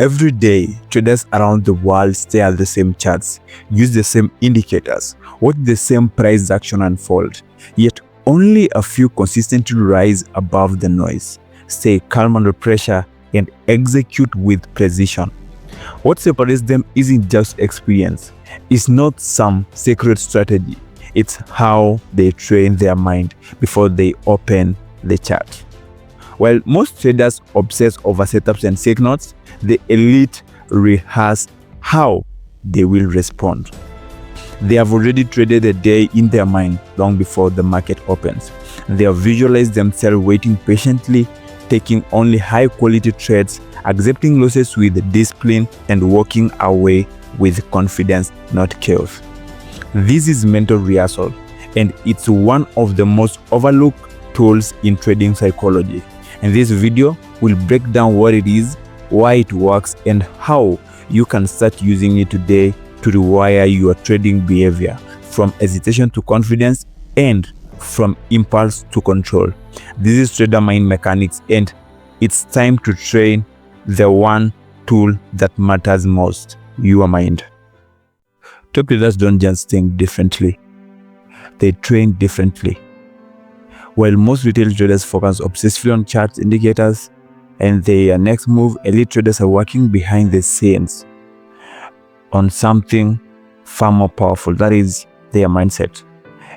Every day, traders around the world stare at the same charts, use the same indicators, watch the same price action unfold. Yet only a few consistently rise above the noise, stay calm under pressure, and execute with precision. What separates them isn't just experience. It's not some secret strategy. It's how they train their mind before they open the chart. While most traders obsess over setups and signals, the elite rehearse how they will respond. They have already traded a day in their mind long before the market opens. They have visualized themselves waiting patiently, taking only high-quality trades, accepting losses with discipline, and walking away with confidence, not chaos. This is mental rehearsal, and it's one of the most overlooked tools in trading psychology. In this video, we'll break down what it is, why it works, and how you can start using it today to rewire your trading behavior from hesitation to confidence and from impulse to control. This is Trader Mind Mechanics, and it's time to train the one tool that matters most, your mind. Top traders don't just think differently, they train differently. While most retail traders focus obsessively on charts, indicators, and their next move, elite traders are working behind the scenes on something far more powerful, that is their mindset.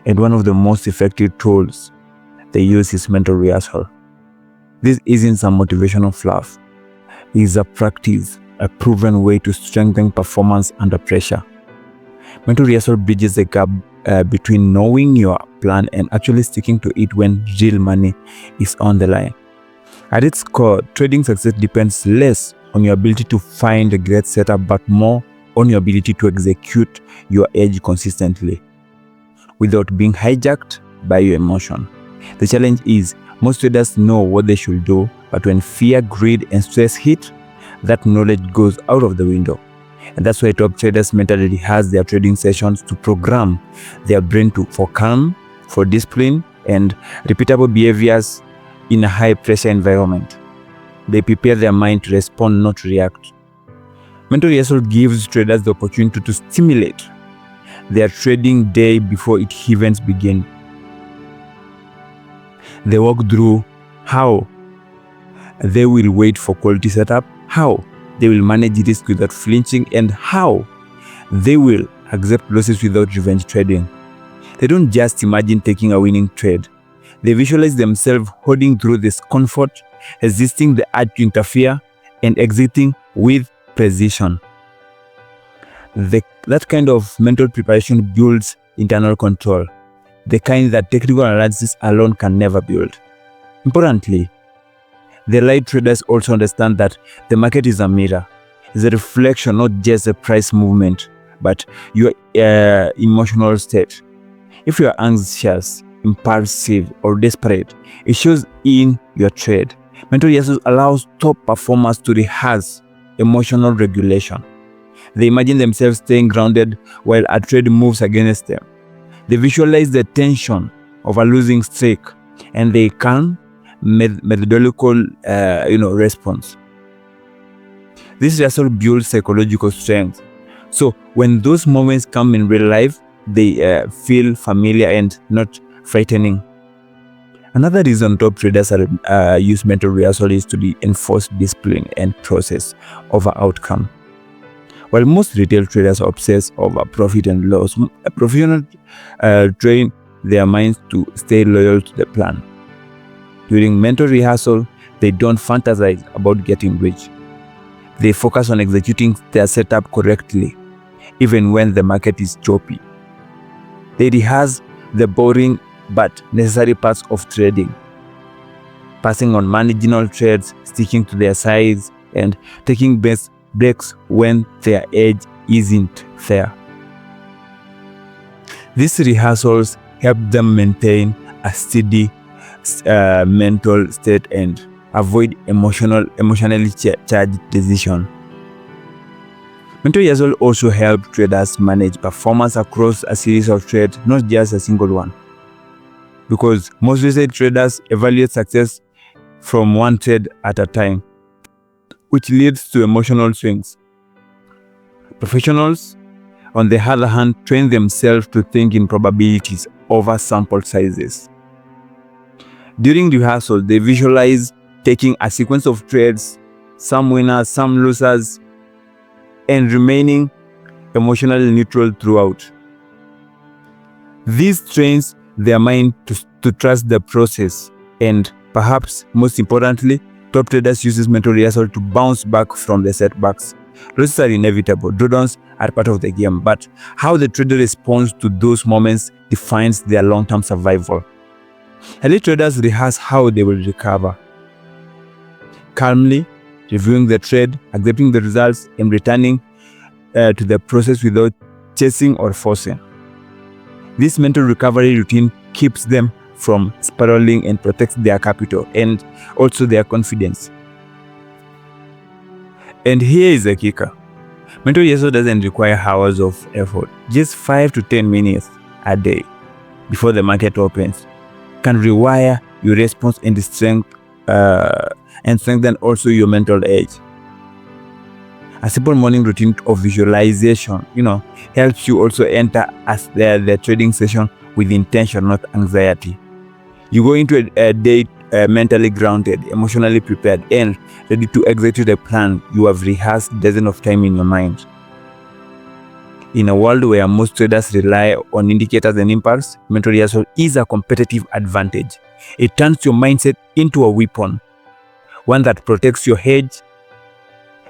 And one of the most effective tools they use is mental rehearsal. This isn't some motivational fluff. It is a practice, a proven way to strengthen performance under pressure. Mental rehearsal bridges the gap between knowing your plan and actually sticking to it when real money is on the line. At its core, trading success depends less on your ability to find a great setup, but more on your ability to execute your edge consistently without being hijacked by your emotion. The challenge is, most traders know what they should do, but when fear, greed, and stress hit, that knowledge goes out of the window. And that's why top traders mentally rehearse their trading sessions to program their brain for calm, for discipline, and repeatable behaviors in a high-pressure environment. They prepare their mind to respond, not react. Mental rehearsal gives traders the opportunity to stimulate their trading day before it events begin. They walk through how they will wait for quality setup, how they will manage risk without flinching, and how they will accept losses without revenge trading. They don't just imagine taking a winning trade. They visualize themselves holding through discomfort, resisting the urge to interfere, and exiting with precision. That kind of mental preparation builds internal control, the kind that technical analysis alone can never build. Importantly, the light traders also understand that the market is a mirror. It's a reflection, not just a price movement, but your emotional state. If you are anxious, impulsive, or desperate, it shows in your trade. Mental rehearsal allows top performers to rehearse emotional regulation. They imagine themselves staying grounded while a trade moves against them. They visualize the tension of a losing streak, and they calm, methodological response. This rehearsal builds psychological strength. So when those moments come in real life, they feel familiar and not frightening. Another reason top traders use mental rehearsal is to enforce discipline and process over outcome. While most retail traders obsess over profit and loss, professionals train their minds to stay loyal to the plan. During mental rehearsal, they don't fantasize about getting rich. They focus on executing their setup correctly, even when the market is choppy. They rehearse the boring but necessary parts of trading, passing on marginal trades, sticking to their size, and taking breaks when their edge isn't fair. These rehearsals help them maintain a steady mental state and avoid emotionally charged decisions. Mental rehearsal also help traders manage performance across a series of trades, not just a single one. Because most recent traders evaluate success from one trade at a time. which leads to emotional swings. Professionals, on the other hand, train themselves to think in probabilities over sample sizes. During rehearsal, they visualize taking a sequence of trades, some winners, some losers, and remaining emotionally neutral throughout. This trains their mind to trust the process, and perhaps most importantly, top traders use mental rehearsal to bounce back from the setbacks. Losses are inevitable, drawdowns are part of the game, but how the trader responds to those moments defines their long-term survival. Elite traders rehearse how they will recover, calmly reviewing the trade, accepting the results, and returning to the process without chasing or forcing. This mental recovery routine keeps them from spiraling and protects their capital and also their confidence. And here is the kicker. Mental rehearsal doesn't require hours of effort. Just 5 to 10 minutes a day before the market opens can rewire your response and strengthen also your mental edge. A simple morning routine of visualization, helps you also enter as the trading session with intention, not anxiety. You go into a day mentally grounded, emotionally prepared, and ready to execute a plan you have rehearsed dozens of times in your mind. In a world where most traders rely on indicators and impulse, mental rehearsal is a competitive advantage. It turns your mindset into a weapon, one that protects your hedge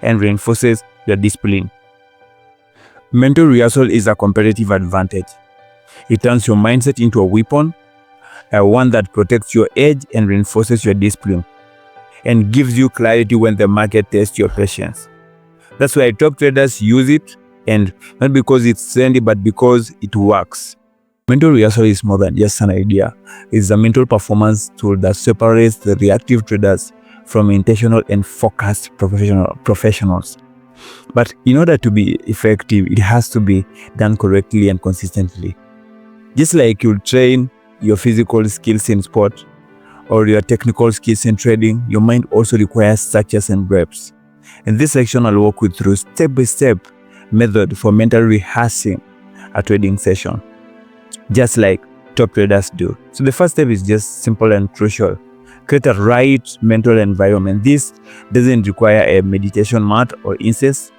and reinforces your discipline. Mental rehearsal is a competitive advantage. It turns your mindset into a weapon, one that protects your edge and reinforces your discipline, and gives you clarity when the market tests your patience. That's why top traders use it, and not because it's trendy, but because it works. Mental rehearsal is more than just an idea. It's a mental performance tool that separates the reactive traders from intentional and focused professionals. But in order to be effective, it has to be done correctly and consistently. Just like you train your physical skills in sport or your technical skills in trading, your mind also requires structures and reps. In this section, I'll walk you through step-by-step method for mental rehearsing a trading session, just like top traders do. So the first step is just simple and crucial. Create a right mental environment. This doesn't require a meditation mat or incense.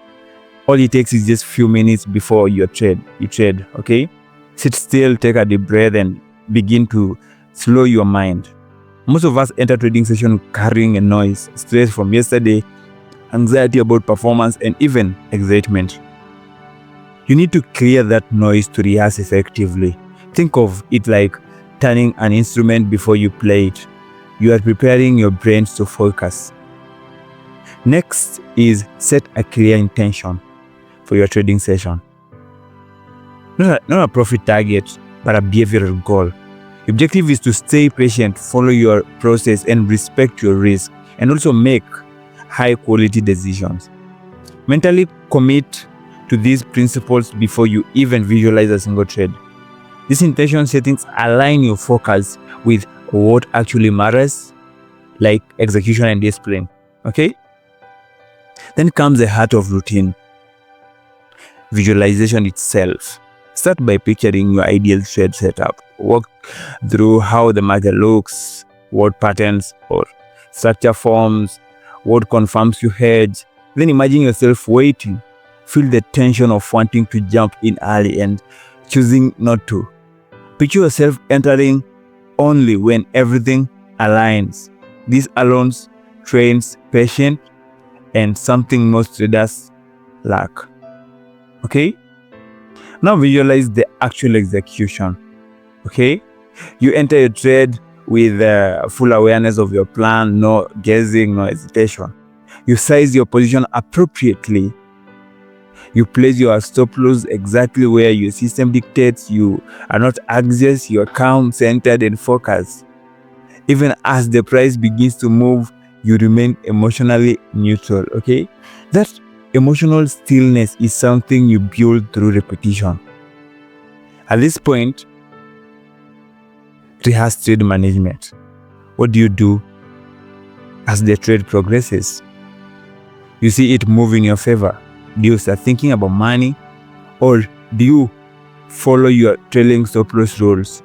All it takes is just few minutes before you trade, okay? Sit still, take a deep breath, and begin to slow your mind. Most of us enter trading session carrying a noise, stress from yesterday, anxiety about performance, and even excitement. You need to clear that noise to rehearse effectively. Think of it like turning an instrument before you play it. You are preparing your brains to focus. Next is set a clear intention for your trading session. Not a profit target, but a behavioral goal. The objective is to stay patient, follow your process, and respect your risk, and also make high-quality decisions. Mentally commit to these principles before you even visualize a single trade. These intention settings align your focus with what actually matters, like execution and discipline, okay? Then comes the heart of routine, visualization itself. Start by picturing your ideal trade setup. Walk through how the market looks, what patterns or structure forms, what confirms your hedge. Then imagine yourself waiting. Feel the tension of wanting to jump in early and choosing not to. Picture yourself entering only when everything aligns. This alone trains patience and something most traders lack. Okay? Now visualize the actual execution. Okay? You enter your trade with full awareness of your plan, no guessing, no hesitation. You size your position appropriately. You place your stop loss exactly where your system dictates. You are not anxious, you are calm, centered, and focused. Even as the price begins to move, you remain emotionally neutral, okay? That emotional stillness is something you build through repetition. At this point, rehearse trade management. What do you do as the trade progresses? you see it move in your favor? Do you start thinking about money, or do you follow your trailing stop loss rules?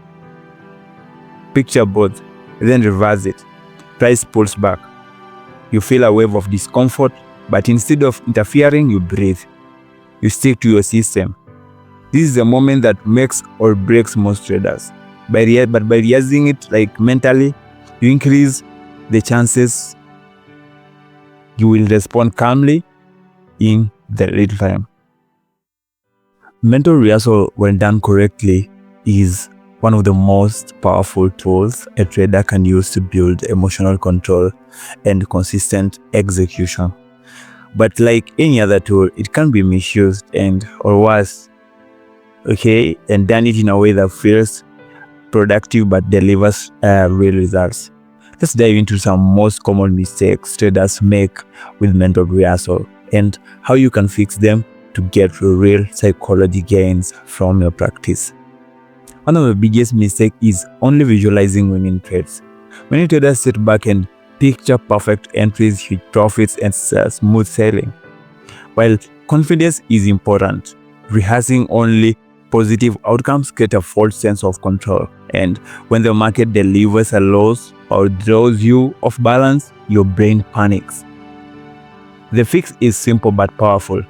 Picture both, then reverse it. Price pulls back. You feel a wave of discomfort, but instead of interfering, you breathe. You stick to your system. This is a moment that makes or breaks most traders. But by rehearsing it mentally, you increase the chances you will respond calmly in the real time. Mental rehearsal, when done correctly, is one of the most powerful tools a trader can use to build emotional control and consistent execution. But like any other tool, it can be misused or worse, and done it in a way that feels productive but delivers real results. Let's dive into some most common mistakes traders make with mental rehearsal and how you can fix them to get real psychology gains from your practice. One of the biggest mistakes is only visualizing winning trades. Many traders sit back and picture perfect entries, huge profits, and smooth sailing. While confidence is important, rehearsing only positive outcomes create a false sense of control. And when the market delivers a loss or draws you off balance, your brain panics. The fix is simple but powerful.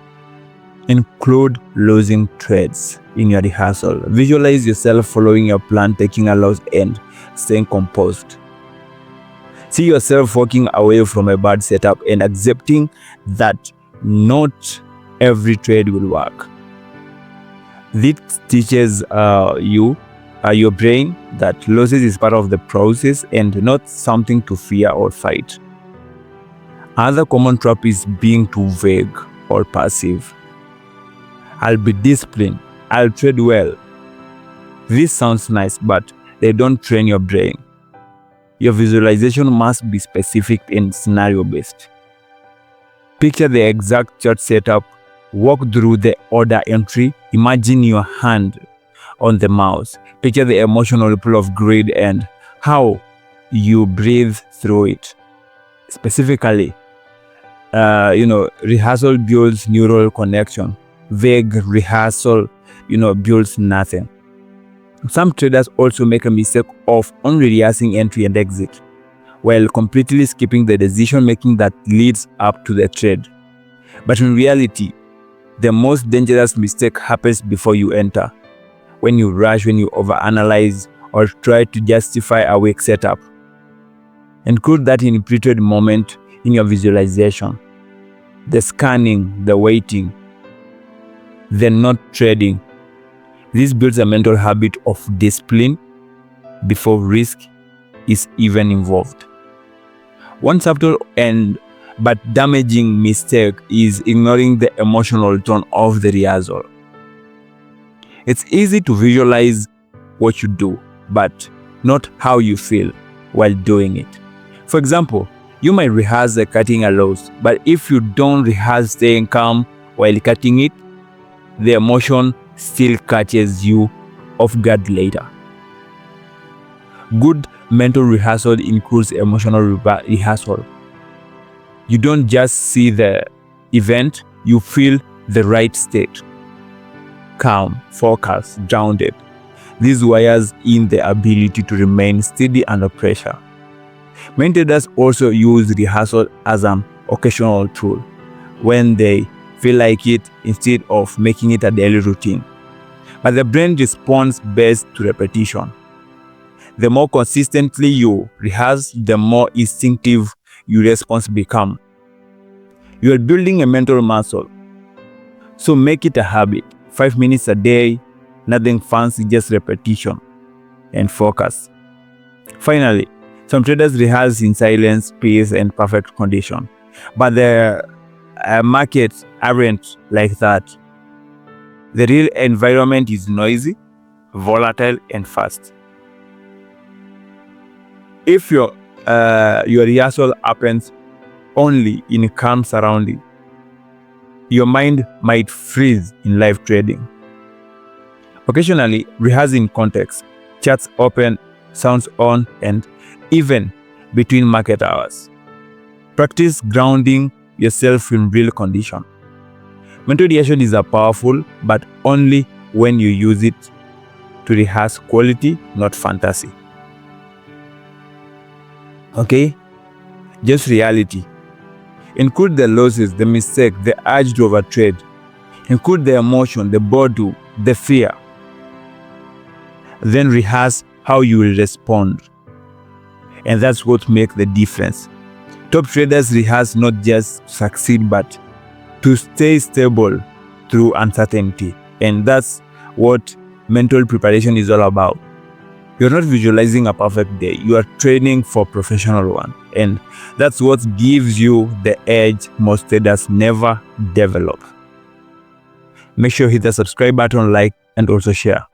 Include losing trades in your rehearsal. Visualize yourself following your plan, taking a loss, and staying composed. See yourself walking away from a bad setup and accepting that not every trade will work. This teaches your brain that losses is part of the process and not something to fear or fight. Another common trap is being too vague or passive. I'll be disciplined. I'll trade well. This sounds nice, but they don't train your brain. Your visualization must be specific and scenario-based. Picture the exact chart setup, walk through the order entry, imagine your hand on the mouse, picture the emotional pull of greed and how you breathe through it. Specifically, rehearsal builds neural connection. Vague rehearsal, builds nothing. Some traders also make a mistake of only rehearsing entry and exit, while completely skipping the decision-making that leads up to the trade. But in reality, the most dangerous mistake happens before you enter, when you rush, when you overanalyze, or try to justify a weak setup. Include that in pre-trade moment in your visualization. The scanning, the waiting, the not trading. This builds a mental habit of discipline before risk is even involved. One subtle but damaging mistake is ignoring the emotional tone of the rehearsal. It's easy to visualize what you do, but not how you feel while doing it. For example, you might rehearse cutting a loss, but if you don't rehearse staying calm while cutting it, the emotion still catches you off guard later. Good mental rehearsal includes emotional rehearsal. You don't just see the event, you feel the right state. Calm, focused, grounded. This wires in the ability to remain steady under pressure. Many traders also use rehearsal as an occasional tool when they feel like it instead of making it a daily routine. But the brain responds best to repetition. The more consistently you rehearse, the more instinctive your response becomes. You are building a mental muscle, so make it a habit. 5 minutes a day, nothing fancy, just repetition and focus. Finally, some traders rehearse in silence, peace, and perfect condition. But the markets aren't like that. The real environment is noisy, volatile, and fast. If your rehearsal happens only in calm surroundings, your mind might freeze in live trading. Occasionally, rehearse in context, charts open, sounds on, and even between market hours. Practice grounding yourself in real condition. Mental rehearsal is a powerful, but only when you use it to rehearse quality, not fantasy. Okay? Just reality. Include the losses, the mistake, the urge to overtrade. Include the emotion, the boredom, the fear. Then rehearse how you will respond. And that's what makes the difference. Top traders rehearse not just to succeed, but to stay stable through uncertainty. And that's what mental preparation is all about. You're not visualizing a perfect day. You are training for a professional one. And that's what gives you the edge most traders never develop. Make sure you hit the subscribe button, like, and also share.